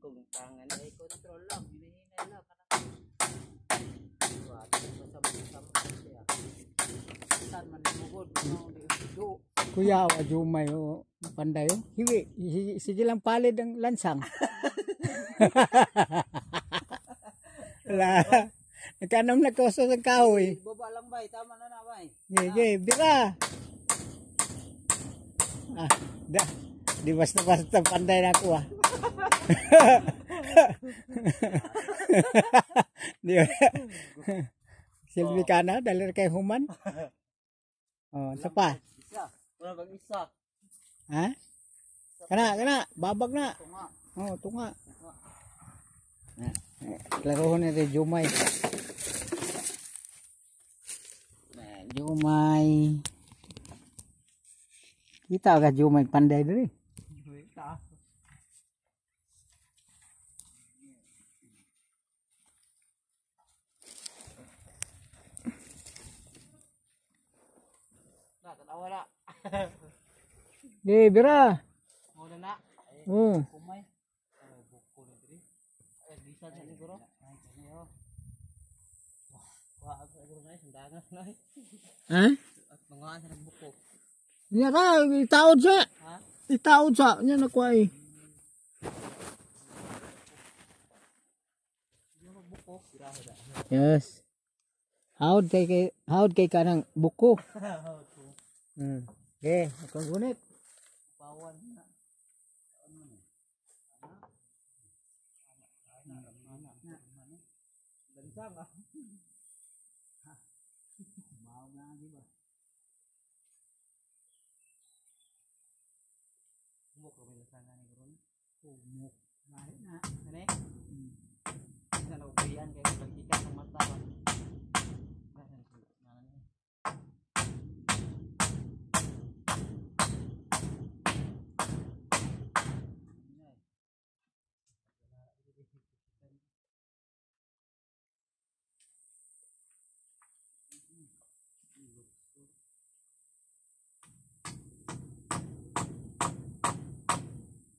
kung tangan ay control lang, hinihinay lang. Saan man lumugod, do. Kuya, wajumay o panday o. Hiwi, sige lang palid ang lansang. Wala. Nagkanam nagkoso sa kahoy. Baba lang bay, tama na bay. Gege, bira. Di basta-basta panday na ako ah. Di Silvi ka na, dalir kay human. Oh, isa pa. Isa. Wala bang isa? Ha? Kana, babag na. Tunga. Oh, tunga. Klarohon na rin, Jumay. Jumay. Kita ka Jumay panday diri. Kita. Wala. Di, bira. Wala na. Oh. Kumay. Buko na diri. Ay, bisa sa siguro. Ay, kaniyo. Wah, ako siguro na sandangan na. Ha? At mga sa nagbuko. Nya ka, itaod sa. Ha? Itaod sa. Nya nakuha eh. Yung magbuko, birahe da. Yes. Hawd kay kanang buko. Okay, akong gunit. Pawan na. Lansang ah. Mau na di ba? Umok kami lansang ni gron. Umok. Lahi na. Kani? Sa naupian kay pagkikat ng mata ba.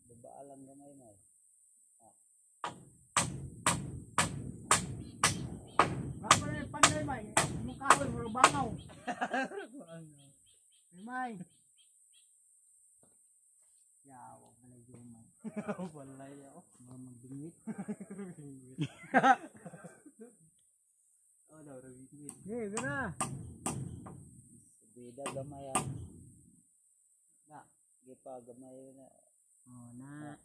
Babaalan gamay na eh. Apa na panday may? Mukahoy mo bangaw. May. Yawa balay Jumay. Balay ako. Mga magbingwit. Oh, daw rawit. Okay, bira. Bida gamay ah. Na, gipa gamay na. Oh, na.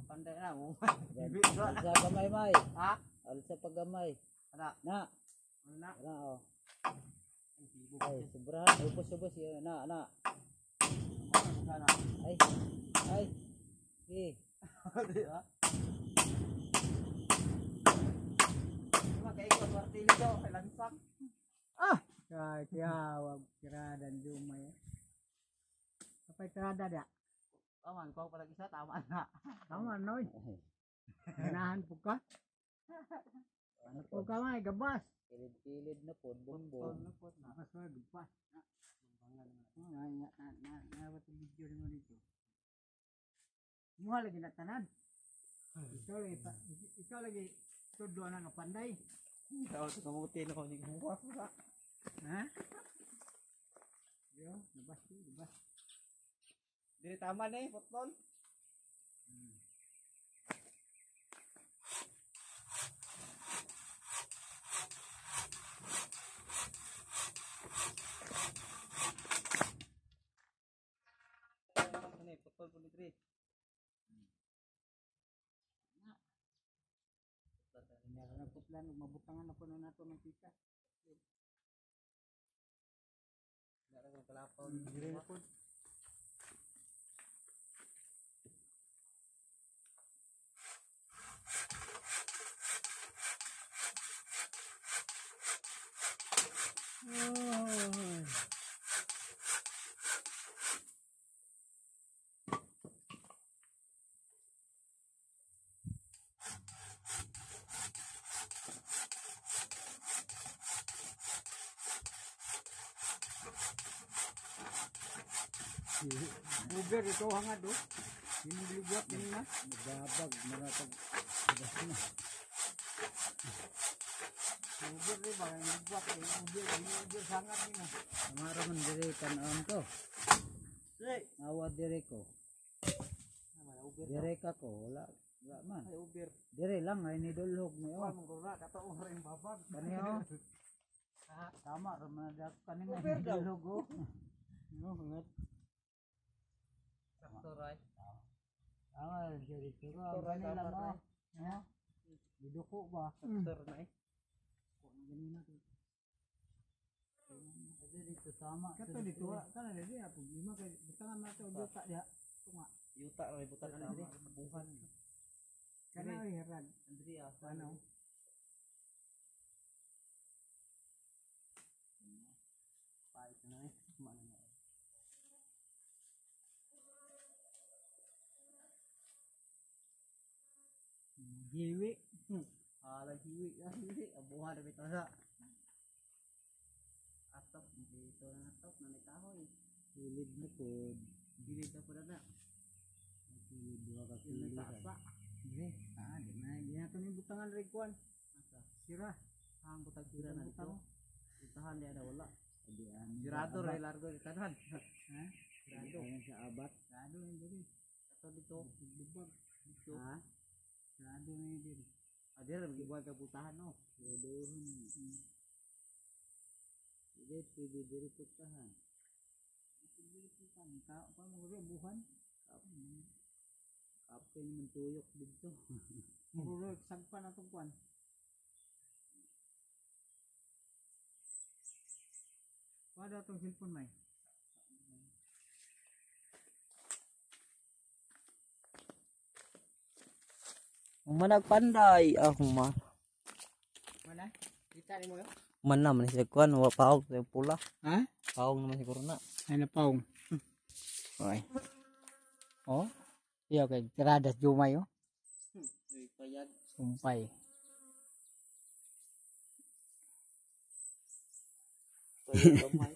Panday na mo. Alsa gamay may. Ha? Alsa pag gamay. Ana. Na. Ana. Na oh. Ay, sobrahan. Ubos-ubos yun. Na. Ay. Ay. Eh. Ha? Kaikot martilyo daw, kay lansang. Kaya wag kiradan Jumay. Kapay kirada da. Aman, kung palag isa, tama na. Tama noy. Ganahan po ka. Ano po ka may gabas. Kilid-kilid na po, bumbong. Gabas mo gabas. Nawat ang video naman ito. Muha lagi na tanan. Ikaw lagi tudlo na nga panday. Tawag sa kamutin ako, hindi ko mukha. Ha? Yo, gabas. Dili tama na eh, potol. Ano eh, potol po ni Dre. Meron na po plan, mabutangan na po na nato ng kita. Meron ng kalapaw. Dire na po. Uber ito hangad do. Yung bulibuat ganun na. Nagabag, maratag. Uber rin ba? Yung bulibuat. Yung uber sangat din na. Amara man dire tanawon ko. Awa dire ko. Dire ka ko, wala man. Ay, uber. Dire lang ay nidulhog mo. Wala mong gura. Kataon rin babag. Kaniyo. Tama ra man dak kanina Uber daw. nidulhog ko. No, hangat. Sakto right. Ah, dire ko. Sakto right, Kanila tama, mo. right. Ha? Diduko ba? Saktor na eh. Ganina to. Ade dito tama. Kato dito. Kana na diya. Problema kay butangan na ito. Yuta diya. Tunga. Yuta ra ibutan na dire. Buhan. Kana ay herad. Andrea, Ano? pait na eh. Mana na. Hiwi. Ala hiwi, hiwi. Abuhan na bitaw sa. Atop dito na atop na ni kahoy. Silid na po. Dili ta pud na. Silid dua ka Dili silid. sa asa. Dire. Di na. Di na ito yung butangan rin kuwan. Asa. Sira. Ang butang sira na dito. Butang. Itahan dia ada wala. Adi an. Sirado ra largo di tanan. Ha? Sirado. Ano sa abat? Sado na yun diri. Ato dito. Bubag. Dito. Ha? Sado na yun diri. Adir gibuhat ka putahan no. Siladuhon. Sige, pwede diri putahan. Pa mo rin buhan. Kapin man tuyok dito. Mururog sagpa na itong kuwan. Pada itong cellphone may. Manag panday ako ma. Mana? Kita ni mo yun? Man naman siya kuan wa paog sa pula. Ha? Paog naman siguro na. Ay napaong. Okay. Oh. Iya kay tiradas jumay oh. Payag. Sumpay. Gamay.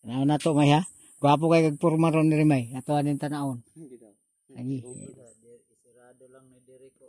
Tanaw na to may ha. Gwapo kay kagpurma ron ni may. Ato anin tanaon. Hindi daw. Lagi. Isirado lang ni diri ko.